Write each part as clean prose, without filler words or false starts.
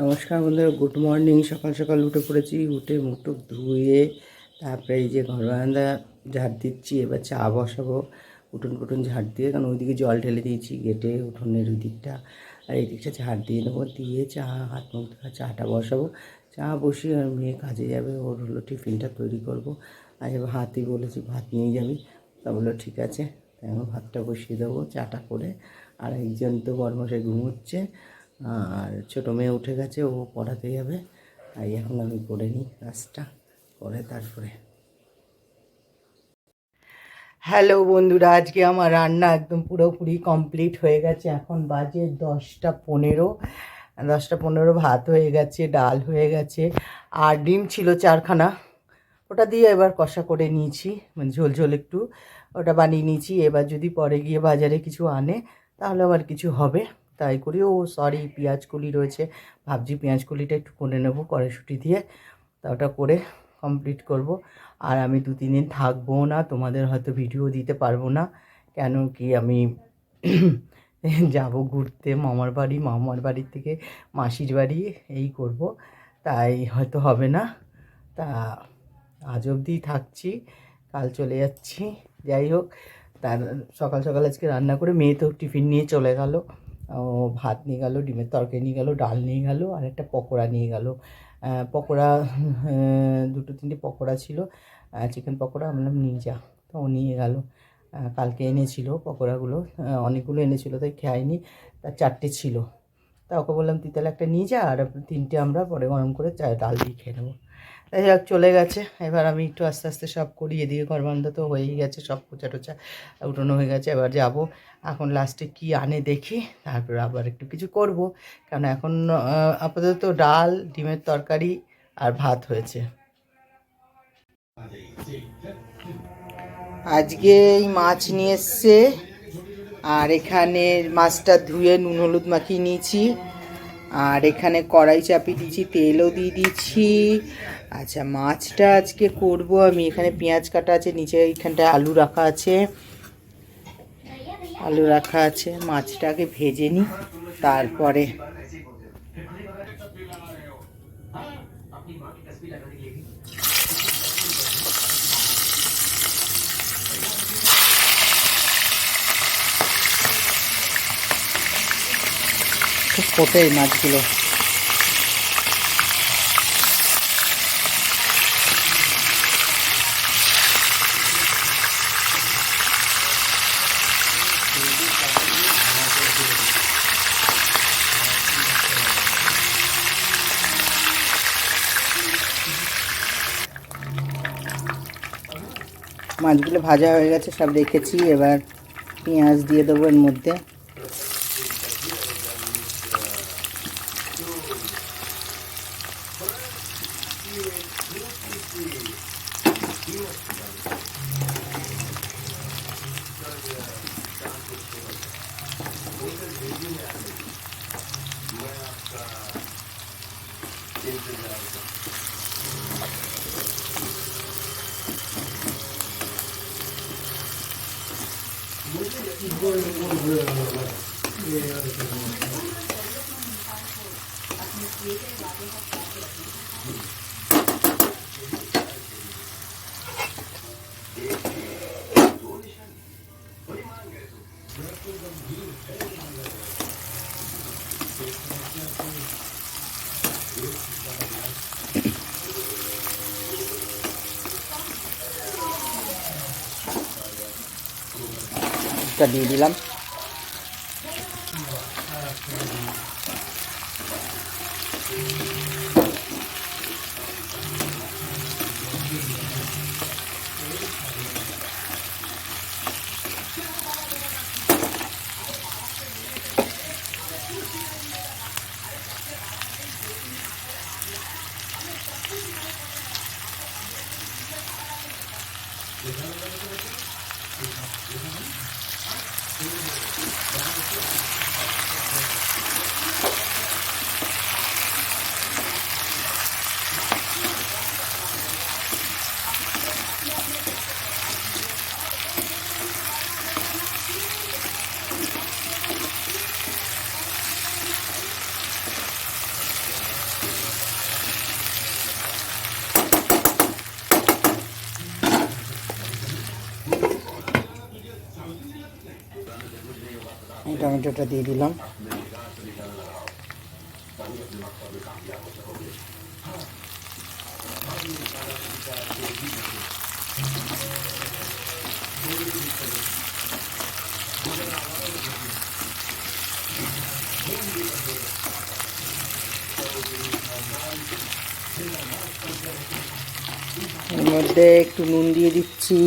নমস্কার বন্ধুরা, good morning. সকাল সকাল উঠে পড়েছি। উঠে মুখ টুক ধুয়ে তারপরে এই যে ঘর বারান্দা ঝাড় দিচ্ছি। এবার চা বসাবো, উঠোন ফুটুন ঝাড় দিয়ে, কারণ ওইদিকে জল ঢেলে দিয়েছি গেটে, উঠোনের ওই দিকটা, আর এই দিকটা ঝাড় দিয়ে নেবো। দিয়ে চা হাত মুখ ধোয়া চাটা বসাবো। চা বসিয়ে আর মেয়ে কাজে যাবে, ওর হলো টিফিনটা তৈরি করবো। আর এবার ভাতই বলেছি, ভাত নিয়ে যাবি। তা বললো ঠিক আছে, তাই আমি ভাতটা বসিয়ে দেবো চাটা করে। আর একজন তো বরমশাই ঘুমোচ্ছে, আর ছোটো মেয়ে উঠে গেছে, ও পড়াতে যাবে। তাই এখন আমি করে নিই কাজটা, করে তারপরে। হ্যালো বন্ধুরা, আজকে আমার রান্না একদম পুরোপুরি কমপ্লিট হয়ে গেছে। এখন বাজে 10টা 15। 10টা 15 ভাত হয়ে গেছে, ডাল হয়ে গেছে, আর ডিম ছিল 4খানা। ওটা দিয়ে এবার কষা করে নিয়েছি, মানে ঝোল ঝোল একটু ওটা বানিয়ে নিয়েছি। এবার যদি পরে গিয়ে বাজারে কিছু আনে তাহলে আবার কিছু হবে, তাই করি। ও সরি, পেঁয়াজ কলি রয়েছে, ভাবছি পেঁয়াজ কলিটা একটু করে নেবো কড়াইশুঁটি দিয়ে, তা ওটা করে কমপ্লিট করব। আর আমি 2-3 দিন থাকবো না, তোমাদের হয়তো ভিডিও দিতে পারবো না, কেন কি আমি যাব ঘুরতে মামার বাড়ি, মামার বাড়ির থেকে মাসির বাড়ি, এই করব, তাই হয়তো হবে না। তা আজ অবধি থাকছি, কাল চলে যাচ্ছি। যাই হোক, তার সকাল সকাল আজকে রান্না করে মেয়ে তো টিফিন নিয়ে চলে গেল। ও ভাত নিয়ে গেল, ডিমের তরকারি নিয়ে গেল, ডাল নিয়ে গেল, আর একটা পকোড়া নিয়ে গেল। পকোড়া 2-3টে পকোড়া ছিল, চিকেন পকোড়া। আমি বললাম নিয়ে যা, তো ও নিয়ে গেল। কালকে এনেছিল পকোড়াগুলো, অনেকগুলো এনেছিল, তাই খাইনি, তার 4টে ছিল। তা ওকে বললাম তুই তাহলে একটা নিয়ে যা, আর 3টে আমরা পরে গরম করে ডাল দিয়ে খেয়ে নেবো। তাই যাক, চলে গেছে। এবার আমি একটু আস্তে আস্তে সব করি। এদিকে ঘর বান্ধব তো হয়েই গেছে, সব পোচা টোচা উঠোনো হয়ে গেছে। এবার যাব, এখন লাস্টে কি আনে দেখি, তারপর আবার একটু কিছু করব। কারণ এখন আপাতত ডাল, ডিমের তরকারি আর ভাত হয়েছে। আজকে এই মাছ নিয়ে এসছে, আর এখানে মাছটা ধুয়ে নুন হলুদ মাখিয়ে নিয়েছি, আর এখানে কড়াই চাপিয়ে দিয়েছি, তেলও দিয়ে দিয়েছি। আচ্ছা, মাছটা আজকে করব আমি। এখানে পেঁয়াজ কাটা আছে, নিচে এইখানটায় আলু রাখা আছে, মাছটাকে ভেজে নিই তারপরে। খুব ফোটে এই মাছগুলো। মাছগুলো ভাজা হয়ে গেছে, সব রেখেছি। এবার পেঁয়াজ দিয়ে দেবো এর মধ্যে। দিয়ে দিলাম। টমেটোটা দিয়ে দিলাম। এর মধ্যে একটু নুন দিয়ে দিচ্ছি।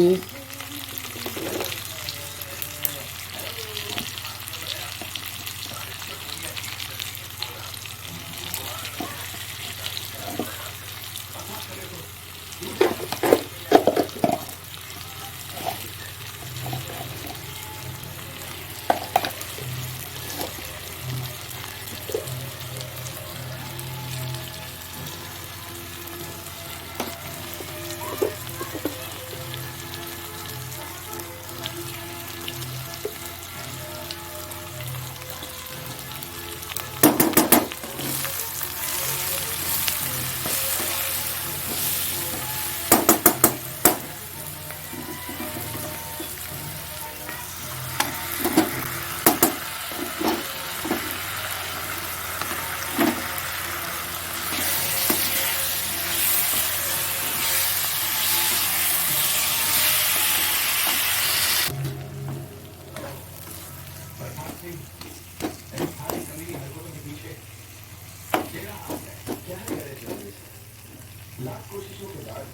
लाख कोशिशों के बाद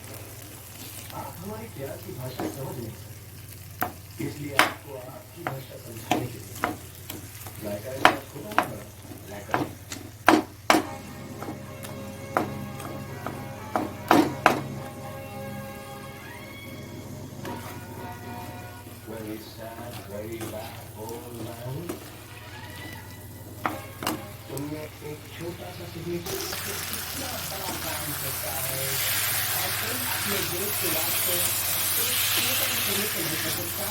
आप हमारी प्यार की भाषा समझ नहीं सकते, इसलिए आपको आपकी भाषा समझाने के लिए लाइका के साथ खुदा ना बना लाइका। When it's sad, very bad, all loud, तुमने एक छोटा सा सिग्नेचर कितना बड़ा काम करता है। और तुम अपने दोस्त के वास्ते एक छोटा सा सिग्नेचर नहीं कर सकता।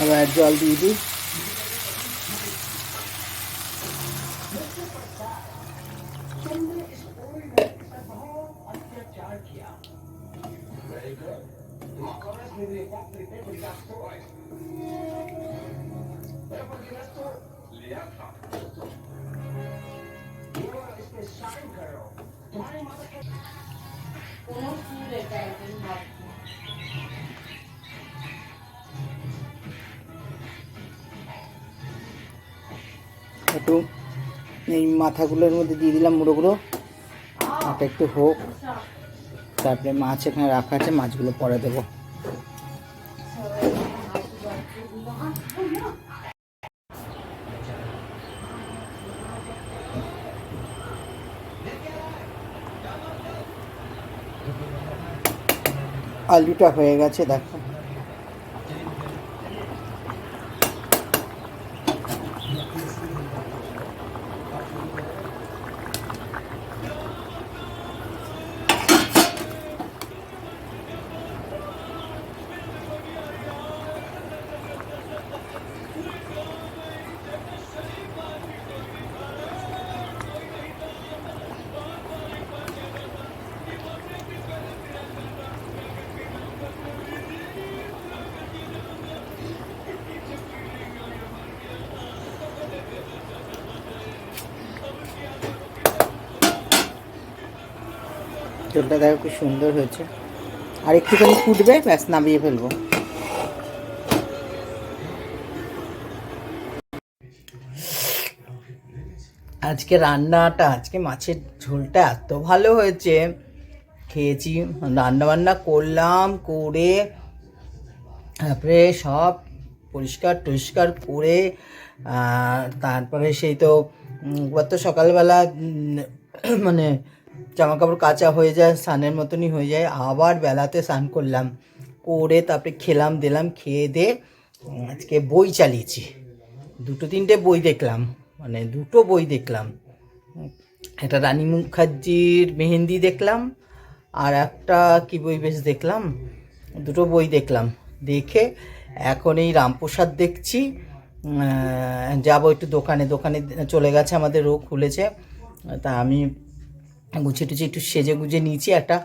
अब जल दी दी तुमने इस पूरी लड़की पर बहुत अत्याचार किया। Very good. Macones me riporti per il castore. Pero por el resto, liafa. You are a special girl. तुम्हारी माता के कौन सी रहता है दिन रात একটু এই মাথাগুলোর মধ্যে দিয়ে দিলাম মুড়োগুলো। এটা একটু হোক, তারপরে মাছ এখানে রাখা আছে, মাছগুলো পরে দেবো। আলুটা হয়ে গেছে দেখো। ঝোলটা দেখো খুব সুন্দর হয়েছে, আর একটুখানি ফুটবে, ব্যাস নামিয়ে ফেলবো। আজকে রান্নাটা, আজকে মাছের ঝোলটা এত ভালো হয়েছে, খেয়েছি। রান্না বান্না করলাম, করে তারপরে সব পরিষ্কার টরিষ্কার করে তারপরে সেই তো সকালবেলা মানে জামা কাপড় কাচা হয়ে যায়, স্নানের মতনই হয়ে যায়, আবার বেলাতে স্নান করলাম, করে তারপরে খেলাম দিলাম, খেয়ে দিয়ে আজকে বই চালিয়েছি। 2-3টে বই দেখলাম, মানে 2টো বই দেখলাম। একটা রানী মুখার্জির মেহেন্দি দেখলাম, আর একটা কি বই বেশ দেখলাম, 2টো বই দেখলাম। দেখে এখন এই রামপ্রসাদ দেখছি। যাবো একটু দোকানে চলে গেছে, আমাদের রোগ খুলেছে, তা আমি গুছিয়ে টুছিয়ে একটু সেজে গুজে নিয়েছি। একটা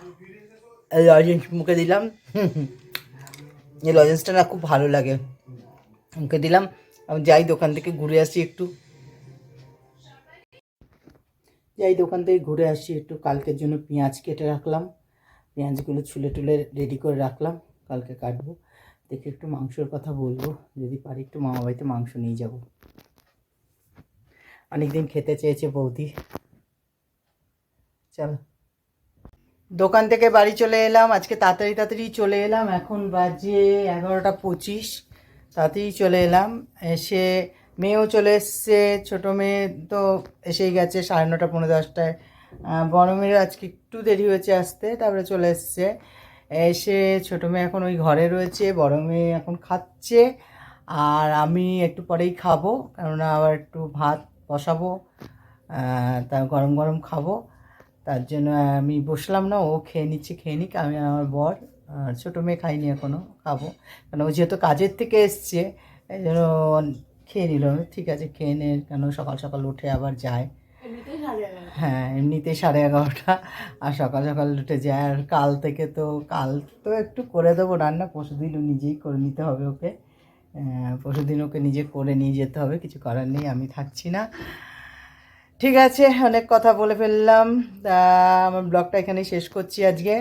লজেন্স মুখে দিলাম, এই লজেন্সটা না খুব ভালো লাগে, ওকে দিলাম। আমি যাই দোকান থেকে ঘুরে আসি একটু, একটু কালকের জন্য পেঁয়াজ কেটে রাখলাম, পেঁয়াজগুলো ছুলে টুলে রেডি করে রাখলাম, কালকে কাটবো। দেখে একটু মাংসর কথা বলবো, যদি পারি একটু মামাবাড়িতে মাংস নিয়ে যাব। অনেকদিন খেতে চেয়েছে বৌদি। চলো, দোকান থেকে বাড়ি চলে এলাম, আজকে তাড়াতাড়ি চলে এলাম। এখন বাজে 11টা 25। তাড়াতাড়ি চলে এলাম। এসে মেয়েও চলে এসছে, ছোটো মেয়ে তো এসেই গেছে 9:30 পৌনে 10টায়। বড় মেয়ের আজকে একটু দেরি হয়েছে আসতে, তারপরে চলে এসছে। এসে ছোটো মেয়ে এখন ওই ঘরে রয়েছে, বড় মেয়ে এখন খাচ্ছে, আর আমি একটু পরেই খাবো, কেননা আবার একটু ভাত বসাবো, তা গরম গরম খাবো। তার জন্য আমি বসলাম না, ও খেয়ে নিচ্ছে, খেয়ে নিক, আমি আর আমার বর। আর ছোটো মেয়ে খাইনি এখনও, খাবো, কারণ ও যেহেতু কাজের থেকে এসছে, এই জন্য খেয়ে নিল। ঠিক আছে খেয়ে নে, কেন সকাল সকাল উঠে আবার যায়। হ্যাঁ, এমনিতেই 11:30, আর সকাল সকাল উঠে যায়। আর কাল তো একটু করে দেবো রান্না, পরশুদিন ও নিজেই করে নিতে হবে ওকে। পরশুদিন ওকে নিজে করে নিয়ে যেতে হবে, কিছু করার নেই, আমি থাকছি না। ঠিক আছে, অনেক কথা বলে ফেললাম। তা আমার ব্লগটা এখানেই শেষ করছি আজকে।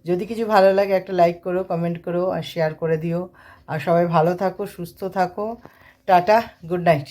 যদি কিছু ভালো লাগে একটা লাইক করো, কমেন্ট করো আর শেয়ার করে দিও। আর সবাই ভালো থাকো, সুস্থ থাকো। Tata, good night.